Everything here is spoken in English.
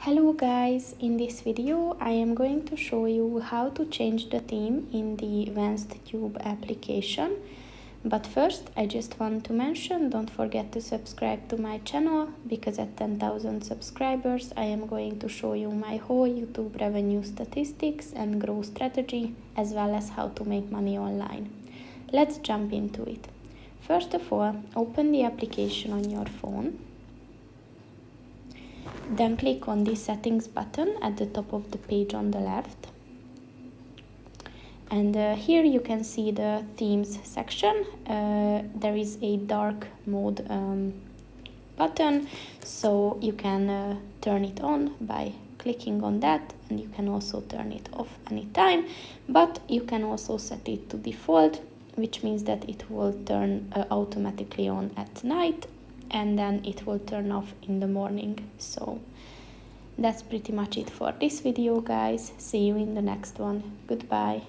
Hello guys, in this video I am going to show you how to change the theme in the Vanced Tube application. But first I just want to mention, don't forget to subscribe to my channel, because at 10,000 subscribers I am going to show you my whole YouTube revenue statistics and growth strategy, as well as how to make money online. Let's jump into it. First of all, open the application on your phone. Then click on the settings button at the top of the page on the left. And here you can see the themes section. There is a dark mode button, so you can turn it on by clicking on that, and you can also turn it off anytime, but you can also set it to default, which means that it will turn automatically on at night, and then it will turn off in the morning. So that's pretty much it for this video, guys. See you in the next one. Goodbye.